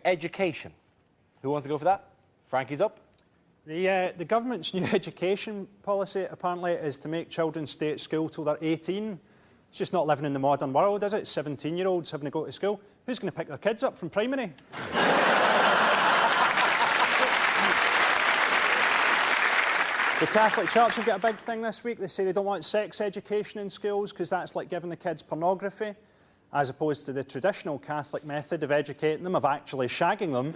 education. Who wants to go for that? Frankie's up. The government's new education policy, apparently, is to make children stay at school till they're 18. It's just not living in the modern world, is it? 17-year-olds having to go to school. Who's going to pick their kids up from primary? The Catholic Church have got a big thing this week. They say they don't want sex education in schools because that's like giving the kids pornography, as opposed to the traditional Catholic method of educating them, of actually shagging them.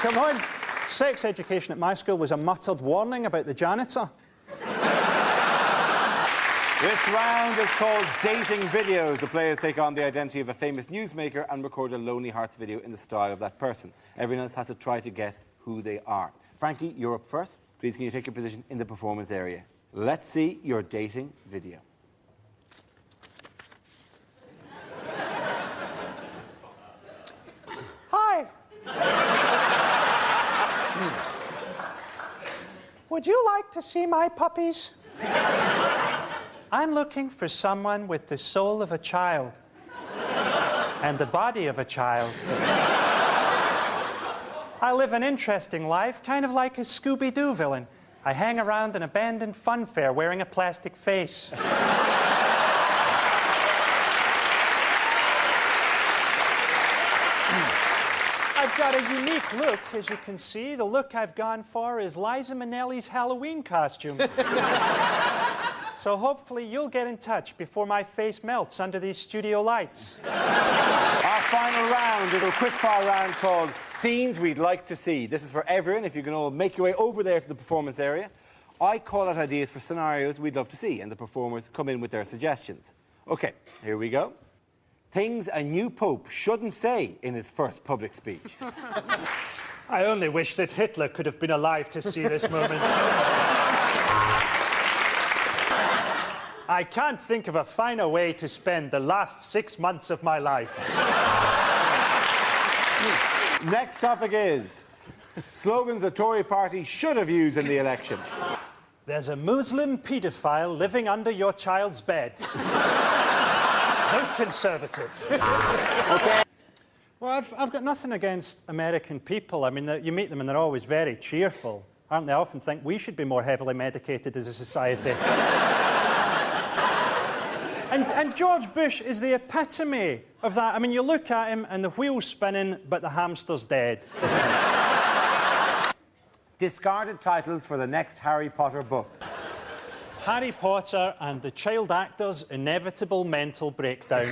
Come on. Sex education at my school was a muttered warning about the janitor. This round is called Dating Videos. The players take on the identity of a famous newsmaker and record a Lonely Hearts video in the style of that person. Everyone else has to try to guess who they are. Frankie, you're up first. Please, can you take your position in the performance area? Let's see your dating video. Hi. Would you like to see my puppies? I'm looking for someone with the soul of a child and the body of a child. I live an interesting life, kind of like a Scooby-Doo villain. I hang around an abandoned fun fair wearing a plastic face. I've got a unique look, as you can see. The look I've gone for is Liza Minnelli's Halloween costume. So hopefully you'll get in touch before my face melts under these studio lights. Our final round is a quick-fire round called Scenes We'd Like to See. This is for everyone, if you can all make your way over there to the performance area. I call out ideas for scenarios we'd love to see, and the performers come in with their suggestions. OK, here we go. Things a new pope shouldn't say in his first public speech. I only wish that Hitler could have been alive to see this moment. I can't think of a finer way to spend the last 6 months of my life. Next topic is slogans the Tory party should have used in the election. There's a Muslim paedophile living under your child's bed. Vote Conservative. OK. Well, I've got nothing against American people. I mean, you meet them and they're always very cheerful. Aren't they? I often think we should be more heavily medicated as a society. And George Bush is the epitome of that. I mean, you look at him and the wheel's spinning, but the hamster's dead. Discarded titles for the next Harry Potter book. Harry Potter and the child actor's inevitable mental breakdown.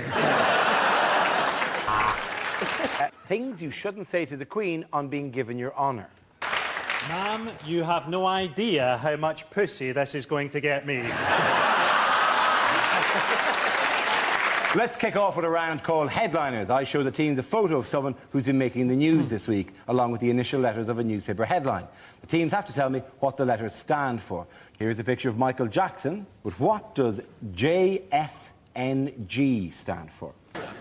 Things you shouldn't say to the Queen on being given your honour. Ma'am, you have no idea how much pussy this is going to get me. Let's kick off with a round called Headliners. I show the teams a photo of someone who's been making the news this week, along with the initial letters of a newspaper headline. The teams have to tell me what the letters stand for. Here's a picture of Michael Jackson, but what does JFNG stand for?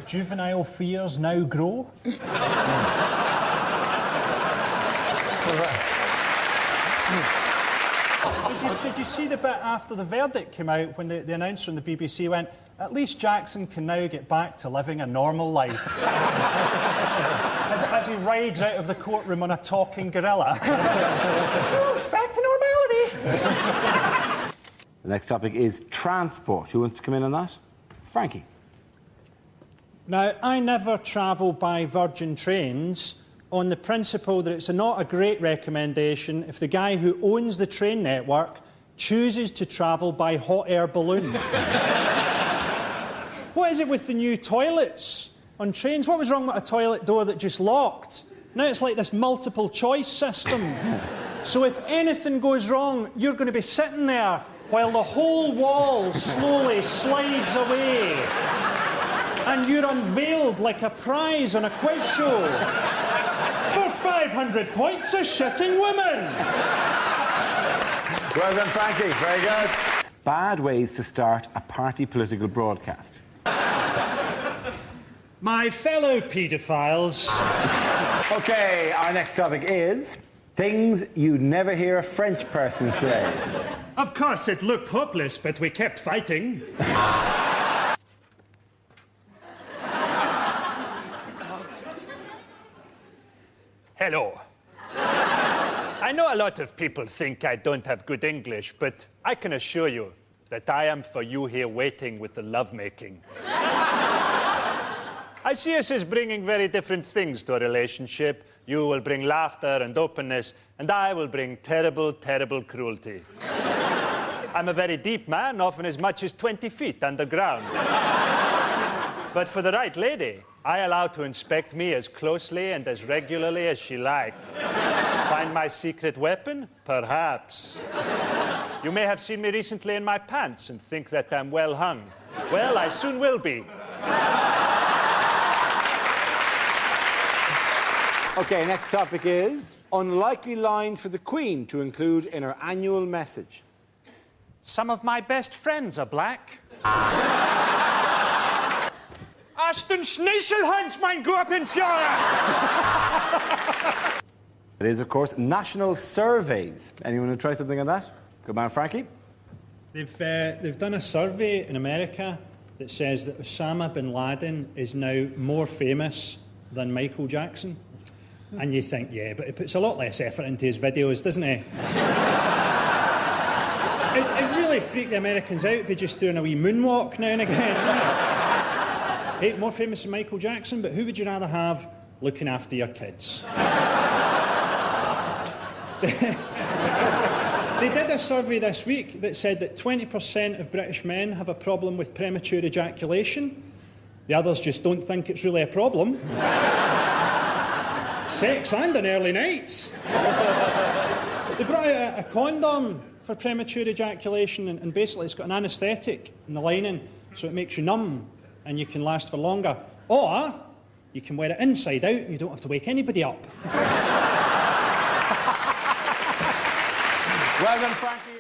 Juvenile fears now grow. Did you see the bit after the verdict came out when the announcer on the BBC went, at least Jackson can now get back to living a normal life? as he rides out of the courtroom on a talking gorilla. Oh, it's back to normality. The next topic is transport. Who wants to come in on that? Frankie. Now, I never travel by Virgin Trains on the principle that it's not a great recommendation if the guy who owns the train network chooses to travel by hot air balloon. What is it with the new toilets on trains? What was wrong with a toilet door that just locked? Now it's like this multiple choice system. So if anything goes wrong, you're going to be sitting there while the whole wall slowly slides away. And you're unveiled like a prize on a quiz show. For 500 points, a shitting woman. Well done, Frankie. Very good. Bad ways to start a party political broadcast. My fellow paedophiles. OK, our next topic is things you'd never hear a French person say. Of course, it looked hopeless, but we kept fighting. Hello. I know a lot of people think I don't have good English, but I can assure you that I am for you here waiting with the lovemaking. I see us as bringing very different things to a relationship. You will bring laughter and openness, and I will bring terrible, terrible cruelty. I'm a very deep man, often as much as 20 feet underground. But for the right lady, I allow to inspect me as closely and as regularly as she like. Find my secret weapon? Perhaps. You may have seen me recently in my pants and think that I'm well hung. Well, I soon will be. Okay, next topic is unlikely lines for the Queen to include in her annual message. Some of my best friends are black. Ashton Schneichelhans, mein Führer! It is, of course, national surveys. Anyone who try something on that? Good man, Frankie. They've done a survey in America that says that Osama bin Laden is now more famous than Michael Jackson. And you think, yeah, but he puts a lot less effort into his videos, doesn't he? It really freaked the Americans out if he just threw in a wee moonwalk now and again. Hey, more famous than Michael Jackson, but who would you rather have looking after your kids? They did a survey this week that said that 20% of British men have a problem with premature ejaculation. The others just don't think it's really a problem. Sex and on early nights. They brought out a condom for premature ejaculation, and basically it's got an anaesthetic in the lining, so it makes you numb and you can last for longer. Or you can wear it inside out and you don't have to wake anybody up. Well done, Frankie.